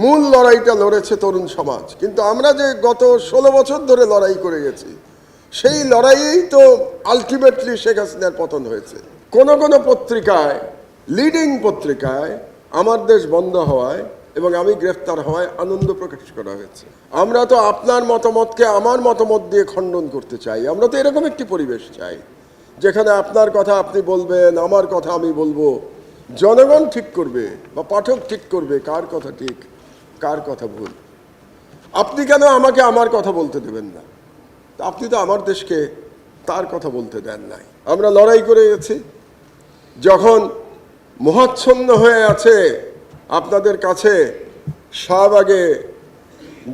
মূল লড়াইটা লড়েছে তরুণ সমাজ, কিন্তু আমরা যে গত 16 বছর ধরে লড়াই করে গেছি সেই লড়াইয়েই তো আলটিমেটলি শেখ হাসিনার পতন হয়েছে। কোন কোন পত্রিকায়, লিডিং পত্রিকায় আমার দেশ বন্ধ হওয়ায় এবং আমি গ্রেফতার হওয়ায় আনন্দ প্রকাশ করা হয়েছে। আমরা তো আপনার মতামতকে আমার মতামত দিয়ে খণ্ডন করতে চাই। আমরা তো এরকম একটি পরিবেশ চাই যেখানে আপনার কথা আপনি বলবেন, আমার কথা আমি বলবো, জনগণ ঠিক করবে বা পাঠক ঠিক করবে কার কথা ঠিক কার কথা ভুল। আপনি কেন আমাকে আমার কথা বলতে দেবেন না? আপনি তো আমার দেশকে তার কথা বলতে দেন নাই। আমরা লড়াই করে গেছি। যখন মোহাচ্ছন্ন হয়ে আছে আপনাদের কাছে, শাহবাগে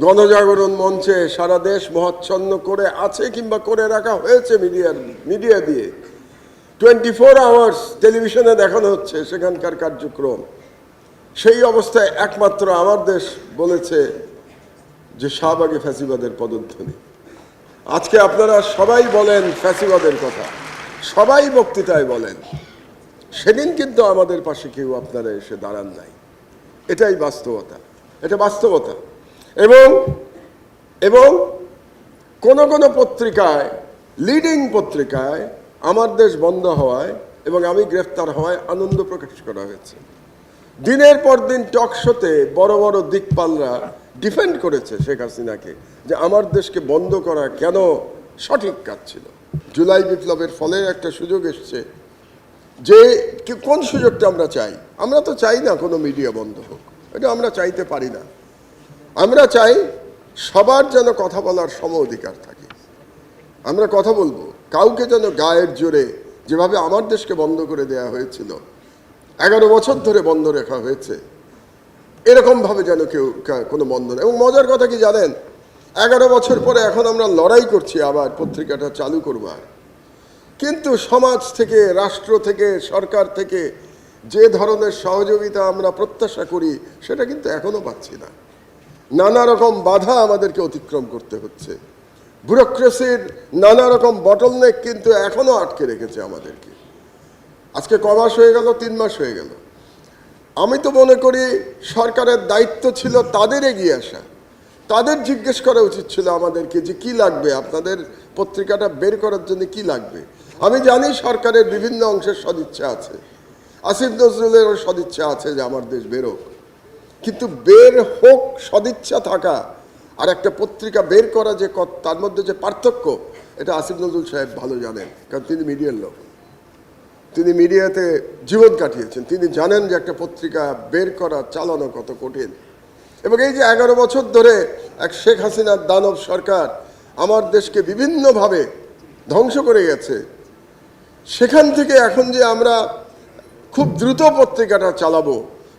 গণজাগরণ মঞ্চে সারা দেশ মোহাচ্ছন্ন করে আছে কিংবা করে রাখা হয়েছে মিডিয়া দিয়ে, 24 আওয়ার্স টেলিভিশনে দেখানো হচ্ছে সেখানকার কার্যক্রম। সেই অবস্থায় একমাত্র আমার দেশ বলেছে যে শাহবাগে ফ্যাসিবাদের পদধ্বনি। আজকে আপনারা সবাই বলেন ফ্যাসিবাদের কথা, সবাই বক্তৃতায় বলেন, সেদিন কিন্তু আমাদের পাশে কেউ আপনারা এসে দাঁড়ান নাই। এটাই বাস্তবতা, এটা বাস্তবতা। এবং কোন কোন পত্রিকায়, লিডিং পত্রিকায় আমার দেশ বন্ধ হওয়ায় এবং আমি গ্রেফতার হওয়ায় আনন্দ প্রকাশ করা হয়েছে। দিনের পর দিন টক শোতে বড় বড় দিকপালরা ডিফেন্ড করেছে শেখ হাসিনাকে যে আমার দেশকে বন্ধ করা কেন সঠিক কাজ ছিল। জুলাই বিপ্লবের ফলে একটা সুযোগ এসছে, যে কোন সুযোগটা আমরা চাই? আমরা তো চাই না কোনো মিডিয়া বন্ধ হোক, এটা আমরা চাইতে পারি না। আমরা চাই সবার যেন কথা বলার সম অধিকার থাকে। আমরা কথা বলবো, কাউকে যেন গায়ের জোরে, যেভাবে আমার দেশকে বন্ধ করে দেয়া হয়েছিল, 11 বছর ধরে বন্ধ রাখা হয়েছে, এরকমভাবে যেন কেউ কোনো বন্ধ নেই। এবং মজার কথা কি জানেন, 11 বছর পরে এখন আমরা লড়াই করছি আবার পত্রিকাটা চালু করবার, কিন্তু সমাজ থেকে, রাষ্ট্র থেকে, সরকার থেকে যে ধরনের সহযোগিতা আমরা প্রত্যাশা করি সেটা কিন্তু এখনো পাচ্ছি না। নানা রকম বাধা আমাদেরকে অতিক্রম করতে হচ্ছে। ব্যুরোক্রেসির নানা রকম বটলনেক কিন্তু এখনো আটকে রেখেছে আমাদেরকে। আজকে ক মাস হয়ে গেল? 3 মাস হয়ে গেল। আমি তো মনে করি সরকারের দায়িত্ব ছিল তাদের এগিয়ে আসা, তাদের জিজ্ঞেস করা উচিত ছিল আমাদেরকে যে কি লাগবে, আপনাদের পত্রিকাটা বের করার জন্য কি লাগবে। আমি জানি সরকারের বিভিন্ন অংশের সদিচ্ছা আছে, আসিফ নজরুলেরও সদিচ্ছা আছে যে আমার দেশ বেরোক, কিন্তু বের হোক সদিচ্ছা থাকা আর একটা পত্রিকা বের করা যে তার মধ্যে যে পার্থক্য, এটা আসিফ নজরুল সাহেব ভালো জানেন, কারণ তিনি মিডিয়ার লোক, তিনি মিডিয়াতে জীবন কাটিয়েছেন। তিনি জানেন যে একটা পত্রিকা বের করা, চালানো কত কঠিন। এবং এই যে 11 বছর ধরে এক শেখ হাসিনার দানব সরকার আমার দেশকে বিভিন্নভাবে ধ্বংস করে গেছে, সেখান থেকে এখন যে আমরা খুব দ্রুত পত্রিকাটা চালাবো,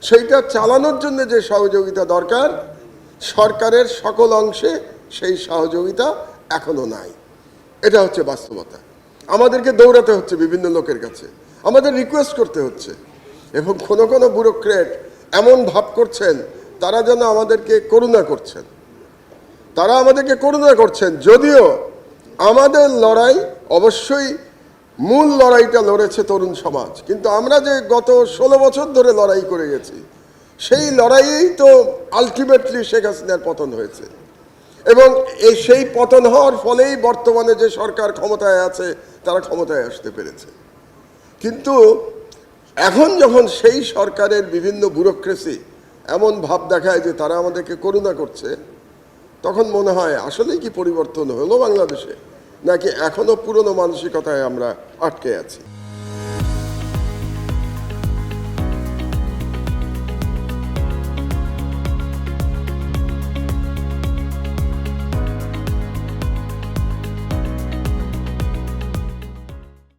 সেইটা চালানোর জন্য যে সহযোগিতা দরকার, সরকারের সকল অংশে সেই সহযোগিতা এখনো নাই। এটা হচ্ছে বাস্তবতা। আমাদেরকে দৌড়াতে হচ্ছে বিভিন্ন লোকের কাছে, আমাদের রিকোয়েস্ট করতে হচ্ছে, এবং কোনো কোনো ব্যুরোক্রেট এমন ভাব করছেন তারা যেন আমাদেরকে করুণা করছেন, তারা আমাদেরকে করুণা করছেন। যদিও আমাদের লড়াই অবশ্যই মূল লড়াইটা লড়েছে তরুণ সমাজ, কিন্তু আমরা যে গত 16 বছর ধরে লড়াই করে গেছি সেই লড়াইয়েই তো আলটিমেটলি শেখ হাসিনার পতন হয়েছে। এবং সেই পতন হওয়ার ফলেই বর্তমানে যে সরকার ক্ষমতায় আছে তারা ক্ষমতায় আসতে পেরেছে। কিন্তু এখন যখন সেই সরকারের বিভিন্ন ব্যুরোক্রেসি এমন ভাব দেখায় যে তারা আমাদেরকে করুণা করছে, তখন মনে হয় আসলেই কি পরিবর্তন হলো বাংলাদেশে, নাকি এখনো পুরনো মানসিকতায় আমরা আটকে আছি।